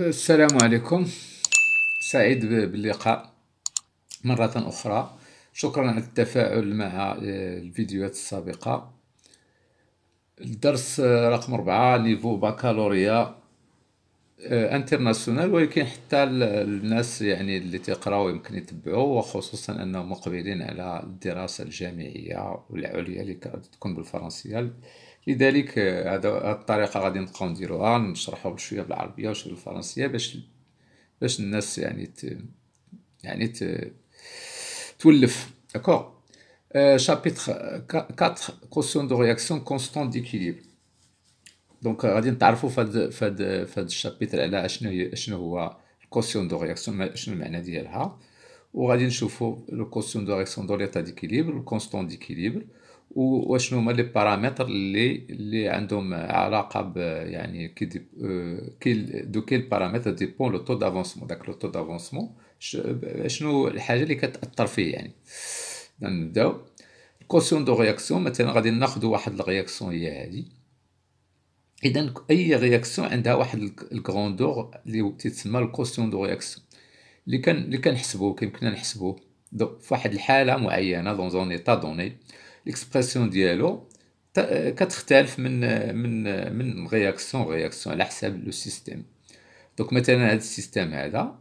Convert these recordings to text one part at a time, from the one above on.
السلام عليكم. سعيد باللقاء مرة أخرى. شكرا على التفاعل مع الفيديوهات السابقة. الدرس رقم 4 نيفو بكالوريا انترناسيونال، ولكن حتى الناس يعني اللي تقراو يمكن يتبعوا، وخصوصا أنهم مقبلين على الدراسة الجامعية والعليا اللي تكون بالفرنسية. لذلك هذه الطريقة غادي نبقاو نديروها، نشرحوا شوية بالعربية وشوية بالفرنسية باش الناس يعني تولف. داكوغ. شابيتر 4 كوسيون دو رياكسيون كونستون ديكيليبر. دونك غادي نتعرفوا في هاد الشابيتر على شنو هو الكوسيون دو رياكسيون، شنو المعنى ديالها، وغادي نشوفوا لو كوسيون دو رياكسيون دو ليتا ديكيليبر والكونستون ديكيليبر، وشنو هما لي بارامتر اللي عندهم علاقه يعني دو كيل بارامتر ديبون لو تو دافونسمون. داك لو تو دافونسمون شنو الحاجه اللي كتاثر فيه يعني. نبداو الكوسيون دو رياكسيون. مثلا غادي ناخذوا واحد الرياكسيون هي هذه. اذا اي رياكسيون عندها واحد الكروندور اللي تسمى الكوسيون دو رياكسيون، اللي كنحسبوه كيمكننا نحسبوه فواحد الحاله معينه دون زون ايتا دوني. ليكسبرسيون ديالو كتختلف من رياكسيون على حساب لو سيستيم. دونك مثلا هذا السيستيم هذا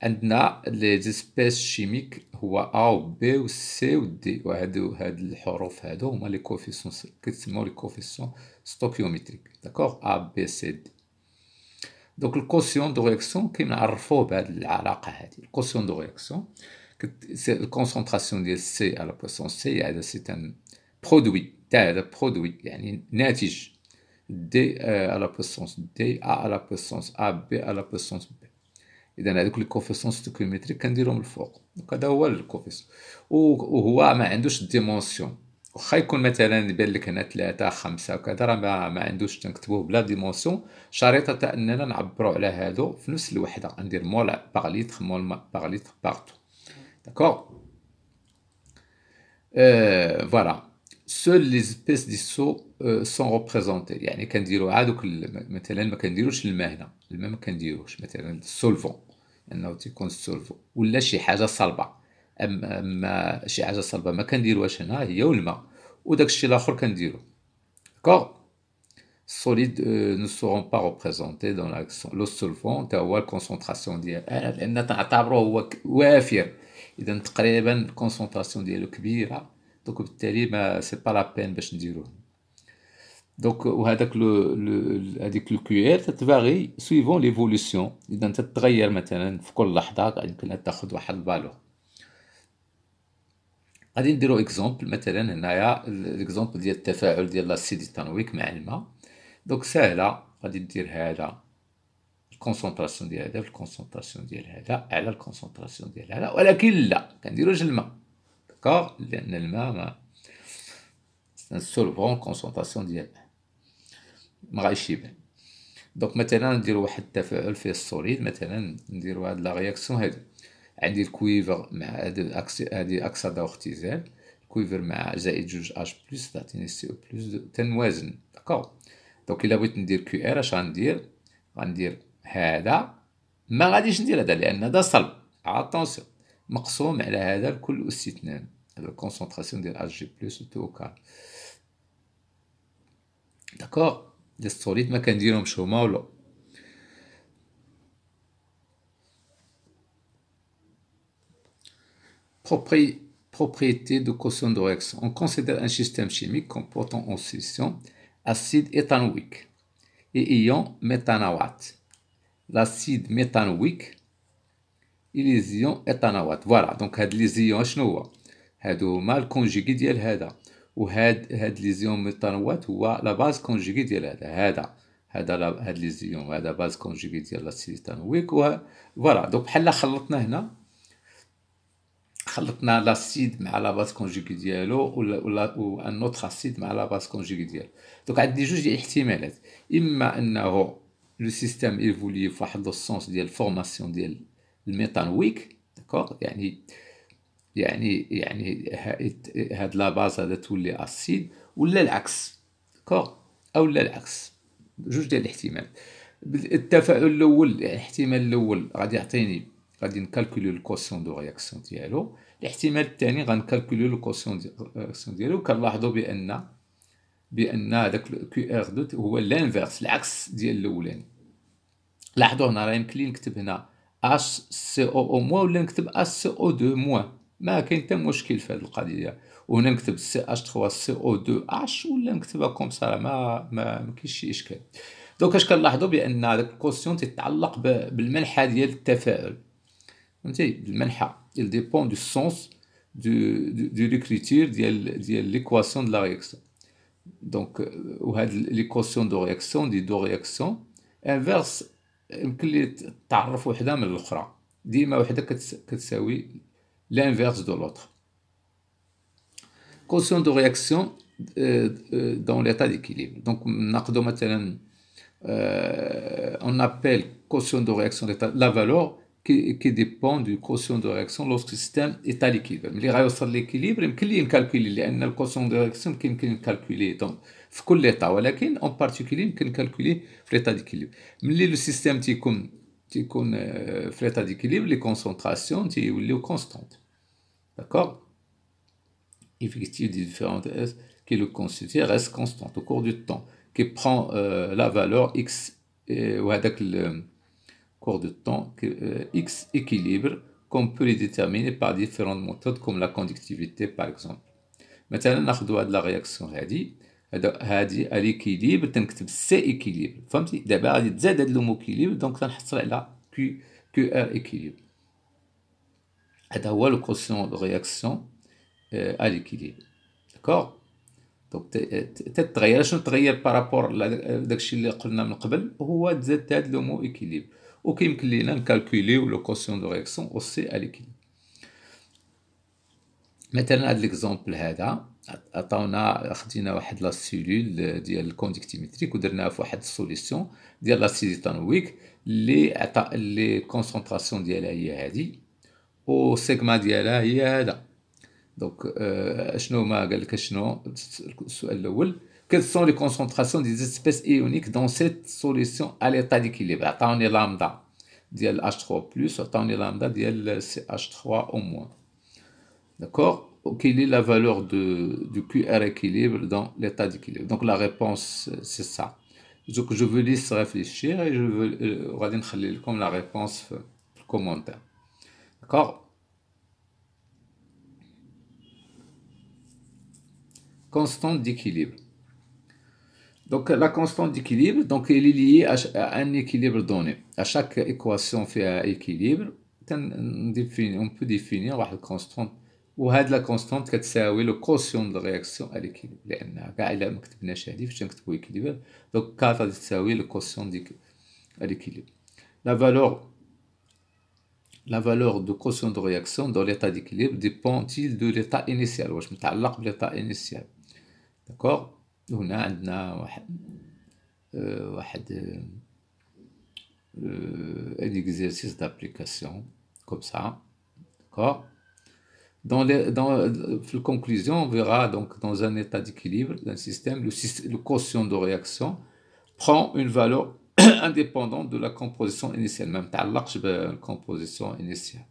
عندنا لي زيسبيس شيميك هو ا و بي و سي و دي، هاد الحروف هادو هما لي كوفيسيون كيتسموا لي كوفيسيون ستوكيوميتريك. داكوغ ا بي سي دي. دونك الكوسيون دو رياكسيون كنعرفوه بهاد العلاقه هادي. الكوسيون دو رياكسيون سي الكونسونطراسيون ديال سي على بويسون سي. هذا سي ان برودوي تاع هذا برودوي يعني ناتج دي على بويسونس دي ا على بويسونس ا بي على بويسونس بي. اذا هذوك لي كوفيسيون ستوكيوميتريك كنديرهم الفوق. دونك هذا هو الكوفيسيون، وهو ما عندوش ديمونسيون. واخا يكون مثلا يبان لك هنا 3 5 وكذا، راه ما عندوش، تنكتبوه بلا ديمونسيون، شريطه اننا نعبروا على هادو في نفس الوحده. ندير مول باغ ليتر مول باغ ليتر بارتو. داكوغ. فوالا. سول لي سبيس دي سو سون ريبريزونتي. يعني كنديروا هادوك مثلا ما كنديروش الماء هنا، الماء ما كنديروش مثلا السولفون انه تيكون السولفون ولا شي حاجه صلبه. اما شي حاجه صلبه ما كنديروهاش هنا، هي والماء، وداك الشيء الاخر كنديرو. داكوغ. solide ne seront pas représentés dans l'action. لو سولفون تا هو الكونسونطراسيون ديال لان تعتبروه هو وافر، اذا تقريبا الكونسونطراسيون ديالو كبيره، دونك بالتالي ما سي با لا بين باش نديروه. دونك وهذاك هذيك الكيير تتفاغي سويفون ليفولوسيون. اذا تتغير مثلا في كل لحظه، يمكن تاخذ واحد البالون. غادي نديرو اكزومبل. مثلا هنايا الاكزومبل ديال التفاعل ديال لاسيد تانويك مع الماء. دونك ساهله، غادي ندير هذا الكونسونطراسيون ديال هذا في الكونسونطراسيون ديال هذا على الكونسونطراسيون ديال هذا، ولكن لا كنديروش الماء. داكوغ. لان الماء ما سولفون كونسونطراسيون ديال ما غايش يبان. دونك مثلا نديرو واحد التفاعل فيه السوليد. مثلا نديرو هاد لا رياكسيون هادي. عندي الكويفر مع هادي اكسده واختزال. الكويفر مع زائد جوج اش بلس تعطيني سي او بلس تنوازن. داكوغ. دونك الا بغيت ندير كيو ار اش غندير هذا. ما غاديش ندير هذا لان هذا صلب. اتونسيون، مقسوم على هذا الكل اس 2. هذا الكونسونطراسيون ديال اش جي بلس تو كار. داكوغ. لي السوليد ما كنديرهمش هما ولا. Propriété de quotient de réaction. On considère un système chimique comportant en solution acide éthanoïque et ion méthanoate. L'acide méthanoïque et les ions éthanoate. Voilà. Donc هاد les ions شنو هو؟ هادو هما الكونجيغي ديال هذا، هاد لي زيون ميثانوات هو لا باز كونجيغي ديال هاد لي زيون هذا باز كونجيغي ديال لاسيد تانويك. فوالا. دونك بحال خلطنا هنا، خلطنا لاسيد مع لا باز كونجيغي ديالو ولا ان اوتر اسيد مع لا باز كونجيغي ديالو. دونك عندي جوج ديال الاحتمالات. اما انه لو سيستيم ايفولي فواحد لو سونس ديال فورماسيون ديال الميثانويك. داكوغ. يعني هاد لا باز هذا تولي اسيد، ولا العكس. داكوغ. او لا العكس. جوج ديال الاحتمال. التفاعل الاول يعني الاحتمال الاول غادي يعطيني، غادي نكالكولي الكوسيون دو رياكسيون ديالو. الاحتمال الثاني غنكالكولي لو كوسيون دو رياكسيون ديالو. كنلاحظوا بان هذاك كيو ار 2 هو الانفيرس، العكس ديال الاولاني. لاحظوا هنا راه يمكن لي نكتب هنا اش سي او او موان ولا نكتب اش سي او 2 موان، ما كاين حتى مشكل في هذه القضيه. وهنا نكتب سي اش 3 سي او 2 اش ولا نكتبها كوم سا، ما كاينش شي اشكال. دونك اش كنلاحظوا بان هذاك الكوسيون تتعلق بالمنحى ديال التفاعل، فهمتي؟ بالمنحى il dépend du sens de l'écriture ديال l'équation de la réaction. دونك وهاد l'équation de réaction دي دو رياكسيون انفيرس يمكن لي تعرف وحده من الاخرى، ديما وحده كتساوي l'inverse de l'autre. Quotient de réaction dans l'état d'équilibre. Donc ناخذ مثلا on appelle quotient de réaction d'état la valeur qui dépend du quotient de réaction lorsque le système est à l'équilibre. ملي غيوصل ليكيليبر يمكن لي نكالكولي، لان الكوسيون دو رياكسيون يمكن نكالكولي دونك في كل ايطا، ولكن اون بارتيكولي يمكن نكالكولي في ليطا ديكيليبر. ملي لو سيستيم تيكون في ليطا ديكيليبر لي كونسونطراسيون تيوليو كونستانت. داكوغ effectif des différentes S qui le constitue reste constante au cours du temps, qui prend la valeur X, ou avec le cours du temps, X équilibre, qu'on peut les déterminer par différentes méthodes comme la conductivité par exemple. Maintenant, ناخذوا هاد لا رياكسيون هادي à l'équilibre تنكتب سي équilibre، فهمتي؟ دابا غادي تزاد هاد لو équilibre دونك تنحصل على كيو ار équilibre. هذا هو لو كوسيون دو رياكسيون à l'équilibre. D'accord. دونك تتغير. شنو تغير بارابور لداكشي اللي قلنا من قبل؟ هو تزاد هاد لو مو équilibre، وكيمكن لينا نكالكوليو لو كوسيون دو رياكسيون اوسي à l'équilibre. مثلا هاد ليكزومبل هذا عطاونا، خدينا واحد لا سيلول ديال الكونديكتيمتريك ودرناها في واحد السوليسيون ديال لاسيد ايثانويك اللي عطا لي كونسونطراسيون ديالها هي هادي وسيغما ديالها هي هذا. دونك شنو ما قال لك؟ شنو السؤال الاول؟ quelles sont les concentrations des espèces ioniques dans cette solution à l'état d'équilibre. عطاوني لامدا ديال H3+ وعطاوني لامدا ديال CH3O-. D'accord. Quelle est la valeur du QR équilibre dans l'état d'équilibre? Donc la réponse c'est ça. Donc je vous laisse réfléchir et je veux غادي نخلي لكم la réponse في الكومونتير. D'accord. Constante d'équilibre. Donc la constante d'équilibre, donc elle est liée à un équilibre donné. À chaque équation fait un équilibre, on peut définir une constante. وهاد لا كونستانت كتساوي لو كوسيون دو رياكسيون على ليكيليبر، لان كاع الا ما كتبناش هادي فاش نكتبو ايكيليبر دونك كات غادي تساوي لو كوسيون ديك على ليكيليبر. la valeur de quotient de réaction dans l'état d'équilibre dépend-il de l'état initial؟ واش متعلق بليطا initial. D'accord. هنا عندنا واحد un exercice d'application comme ça. D'accord. Dans la conclusion, on verra donc dans un état d'équilibre d'un système, le quotient de réaction prend une valeur indépendante de la composition initiale, même تعلقش بالcomposition initiale.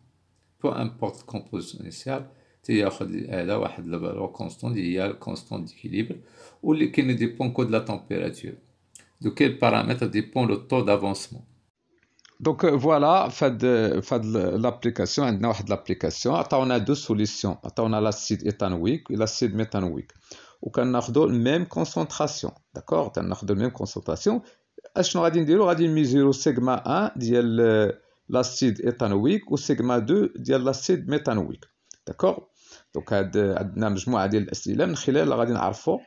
Peu importe la composition initiale, تياخذ هذا واحد la valeur constante هي constante d'équilibre واللي qui ne dépend que de la température. De quel paramètre dépend le taux d'avancement? Donc voilà, fait l'application, عندنا واحد l'application عطاونا deux solutions، عطاونا l'acide éthanoïque et l'acide méthanoïque وكناخذوا même concentration. d'accord. تناخذوا même concentration. اشنو غادي نديرو؟ غادي نميزيرو سيغما 1 ديال l'acide éthanoïque و سيغما 2 ديال l'acide méthanoïque. d'accord. دونك عندنا مجموعه ديال الاسئله من خلال غادي نعرفوا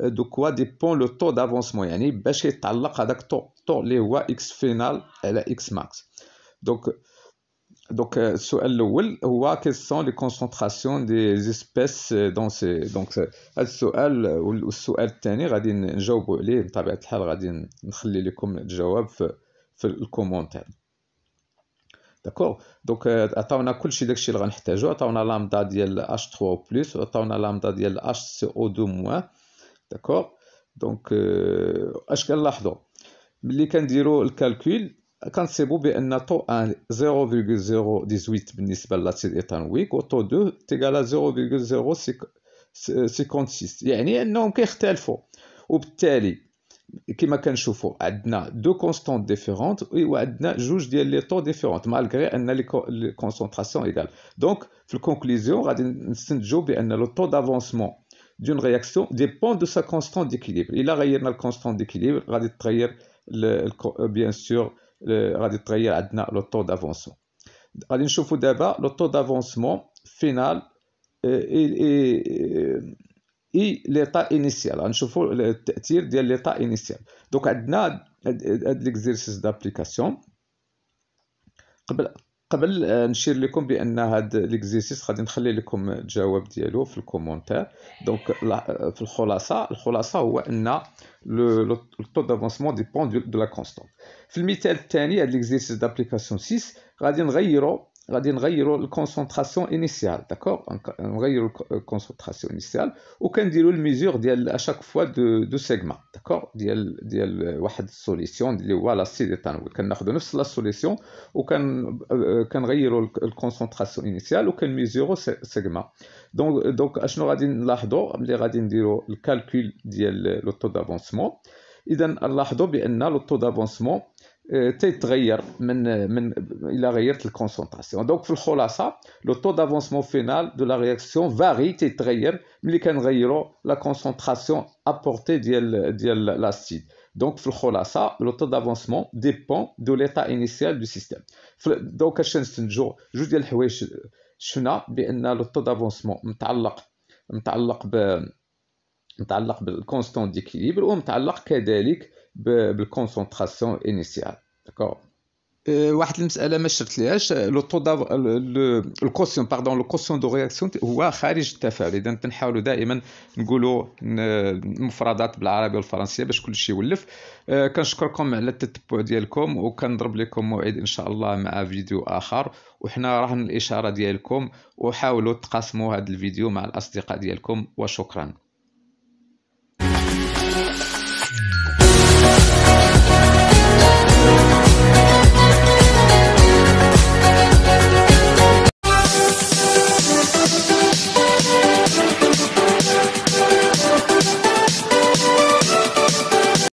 دو كوا ديبون لو طو دافونسمون، يعني باش يتعلق هذاك الطو اللي هو اكس فينال على اكس ماكس. دونك السؤال الاول هو كيل سون لي كونسونطراسيون دي اسبيس دون سي. دونك هذا السؤال والسؤال الثاني غادي نجاوبوا عليه بطبيعه الحال، غادي نخلي لكم الجواب في الكومونتير. داكور. دونك عطاونا كلشي داكشي اللي غنحتاجو، عطاونا لامدا ديال H3+ وعطاونا لامدا ديال HCO2-. داكور. دونك اش كنلاحظوا؟ ملي كنديروا الكالكول كنصيبوا بان طو 1 0.018 بالنسبه للاتيل ايثانويك، و طو 2 تيغال 0.056، يعني انهم كيختلفوا. وبالتالي كما كنشوفوا عندنا دو كونستانت ديفيرونت وعندنا جوج ديال لي طو ديفيرونت مالغري ان لي كونسونطراسيون ايغال. دونك في الكونكلوزيون غادي نستنتجوا بان لو طو دافونسمون دون رياكسيون ديبون دو سا كونستانت ديكيليبر. الا غيرنا الكونستانت ديكيليبر غادي تغير بيان سور غادي تغير عندنا لو طو دافونسمون. غادي نشوفوا دابا لو طو دافونسمون فينال اي ليطا انيسيال. غنشوفوا التاثير ديال ليطا انيسيال. دونك عندنا هاد ليكزيرسيس دابليكاسيون. قبل نشير لكم بان هاد ليكزيرسيس غادي نخلي لكم الجواب ديالو في الكومونتير. دونك في الخلاصه هو ان لو طو دافونسمون ديبون دو لا كونستانت. في المثال الثاني هاد ليكزيرسيس دابليكاسيون 6 غادي نغيروا الكونسونطراسيون انيسيال. داكور، نغيروا الكونسونطراسيون انيسيال وكنديروا الميزور ديال اشاك فوا دو سيغما. داكور، ديال واحد السوليسيون اللي هو لاسيد ايثانول. كناخذوا نفس لا سوليسيون كنغيروا الكونسونطراسيون انيسيال وكنميزوروا سيغما. دونك اشنو غادي نلاحظوا ملي غادي نديروا الكالكول ديال لو طو دافونسمون؟ اذا نلاحظوا بان لو طو دافونسمون تيتغير من الى غيرت الكونسونطراسيون. دونك في الخلاصه لو طو دافونسمون فينال دو لا رياكسيون فاري تيتغير ملي كنغيروا لا كونسونطراسيون ابورتي ديال لاسيد. دونك في الخلاصه لو طو دافونسمون ديبون دو ليطا انيسيال دو سيستيم. دونك اش نستنتجوا؟ جوج ديال الحوايج شفنا بان لو طو دافونسمون متعلق بالكونستانت ديكيليبر ومتعلق كذلك بالكونسونطراسيون انيسيال. داكور. واحد المساله ما شرت ليهاش، لو طو الكوسيون لو كوسيون دو رياكسيون هو خارج التفاعل. اذا تنحاولوا دائما نقولوا المفردات بالعربيه والفرنسيه باش كلشي يولف. كنشكركم على التتبع ديالكم وكنضرب لكم موعد ان شاء الله مع فيديو اخر، وحنا راهن الاشاره ديالكم، وحاولوا تقاسموا هذا الفيديو مع الاصدقاء ديالكم، وشكرا.